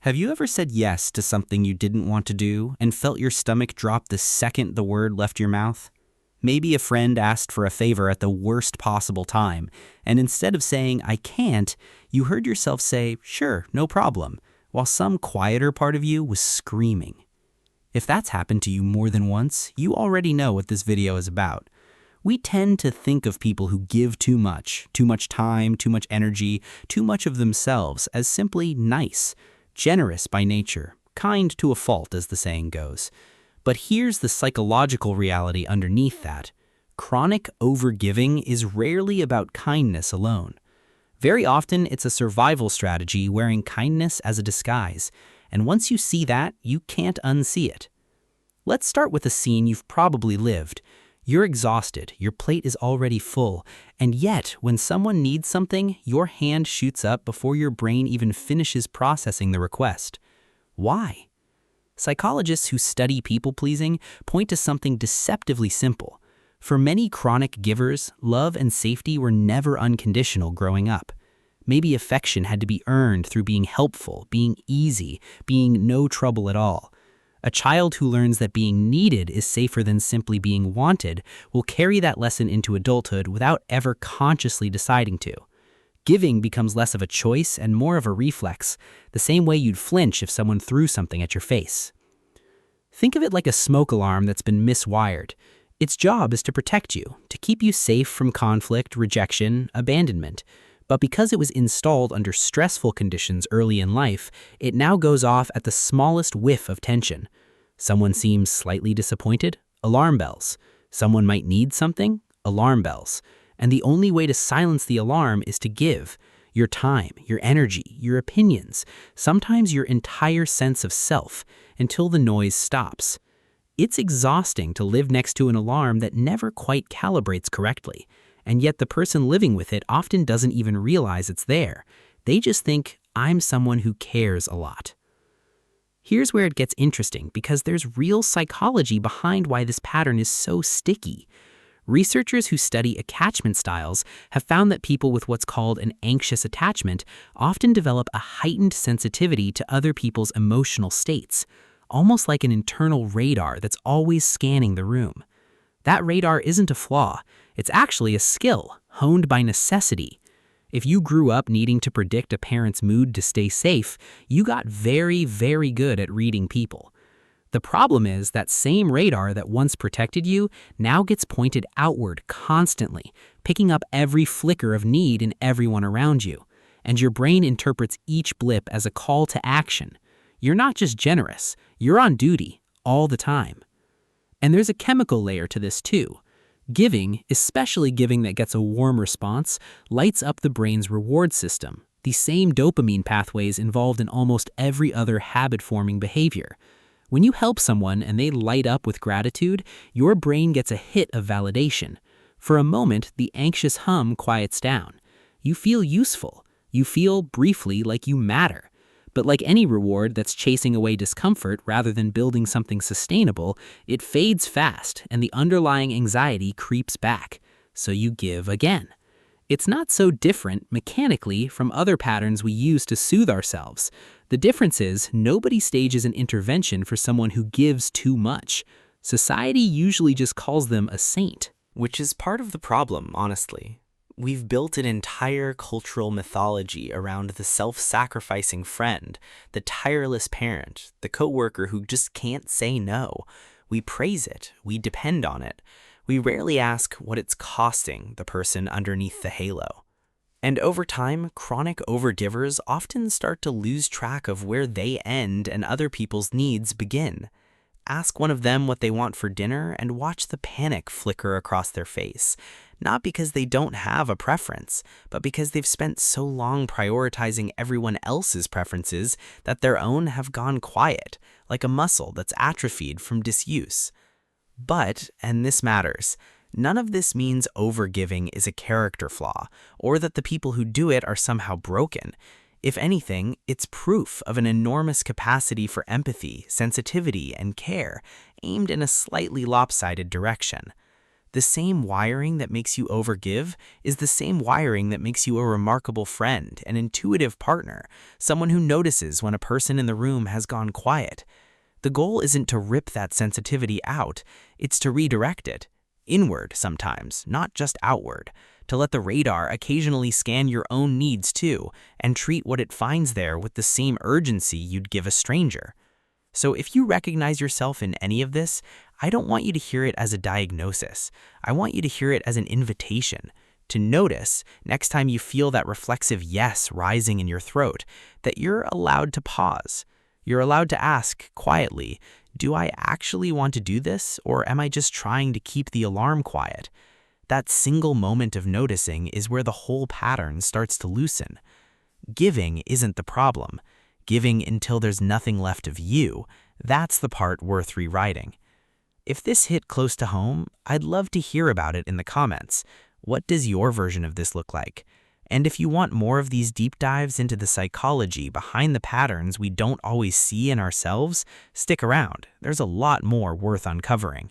Have you ever said yes to something you didn't want to do and felt your stomach drop the second the word left your mouth? Maybe a friend asked for a favor at the worst possible time, and instead of saying, "I can't," you heard yourself say, "Sure, no problem," while some quieter part of you was screaming. If that's happened to you more than once, you already know what this video is about. We tend to think of people who give too much time, too much energy, too much of themselves as simply nice, generous by nature, kind to a fault, as the saying goes. But here's the psychological reality underneath that. Chronic overgiving is rarely about kindness alone. Very often, it's a survival strategy wearing kindness as a disguise, and once you see that, you can't unsee it. Let's start with a scene you've probably lived. You're exhausted, your plate is already full, and yet, when someone needs something, your hand shoots up before your brain even finishes processing the request. Why? Psychologists who study people-pleasing point to something deceptively simple. For many chronic givers, love and safety were never unconditional growing up. Maybe affection had to be earned through being helpful, being easy, being no trouble at all. A child who learns that being needed is safer than simply being wanted will carry that lesson into adulthood without ever consciously deciding to. Giving becomes less of a choice and more of a reflex, the same way you'd flinch if someone threw something at your face. Think of it like a smoke alarm that's been miswired. Its job is to protect you, to keep you safe from conflict, rejection, abandonment. But because it was installed under stressful conditions early in life, it now goes off at the smallest whiff of tension. Someone seems slightly disappointed? Alarm bells. Someone might need something? Alarm bells. And the only way to silence the alarm is to give. Your time, your energy, your opinions, sometimes your entire sense of self, until the noise stops. It's exhausting to live next to an alarm that never quite calibrates correctly. And yet the person living with it often doesn't even realize it's there. They just think, "I'm someone who cares a lot." Here's where it gets interesting, because there's real psychology behind why this pattern is so sticky. Researchers who study attachment styles have found that people with what's called an anxious attachment often develop a heightened sensitivity to other people's emotional states, almost like an internal radar that's always scanning the room. That radar isn't a flaw. It's actually a skill, honed by necessity. If you grew up needing to predict a parent's mood to stay safe, you got very, very good at reading people. The problem is that same radar that once protected you now gets pointed outward constantly, picking up every flicker of need in everyone around you. And your brain interprets each blip as a call to action. You're not just generous, you're on duty all the time. And there's a chemical layer to this too. Giving, especially giving that gets a warm response, lights up the brain's reward system, the same dopamine pathways involved in almost every other habit-forming behavior. When you help someone and they light up with gratitude, your brain gets a hit of validation. For a moment, the anxious hum quiets down. You feel useful. You feel, briefly, like you matter. But like any reward that's chasing away discomfort rather than building something sustainable, it fades fast and the underlying anxiety creeps back. So you give again. It's not so different mechanically from other patterns we use to soothe ourselves. The difference is nobody stages an intervention for someone who gives too much. Society usually just calls them a saint. Which is part of the problem, honestly. We've built an entire cultural mythology around the self-sacrificing friend, the tireless parent, the coworker who just can't say no. We praise it. We depend on it. We rarely ask what it's costing the person underneath the halo. And over time, chronic overgivers often start to lose track of where they end and other people's needs begin. Ask one of them what they want for dinner and watch the panic flicker across their face. Not because they don't have a preference, but because they've spent so long prioritizing everyone else's preferences that their own have gone quiet, like a muscle that's atrophied from disuse. But, and this matters, none of this means overgiving is a character flaw, or that the people who do it are somehow broken. If anything, it's proof of an enormous capacity for empathy, sensitivity, and care, aimed in a slightly lopsided direction. The same wiring that makes you overgive is the same wiring that makes you a remarkable friend, an intuitive partner, someone who notices when a person in the room has gone quiet. The goal isn't to rip that sensitivity out, it's to redirect it. Inward sometimes, not just outward. To let the radar occasionally scan your own needs too, and treat what it finds there with the same urgency you'd give a stranger. So if you recognize yourself in any of this, I don't want you to hear it as a diagnosis. I want you to hear it as an invitation to notice, next time you feel that reflexive yes rising in your throat, that you're allowed to pause. You're allowed to ask quietly, do I actually want to do this, or am I just trying to keep the alarm quiet? That single moment of noticing is where the whole pattern starts to loosen. Giving isn't the problem. Giving until there's nothing left of you, that's the part worth rewriting. If this hit close to home, I'd love to hear about it in the comments. What does your version of this look like? And if you want more of these deep dives into the psychology behind the patterns we don't always see in ourselves, stick around. There's a lot more worth uncovering.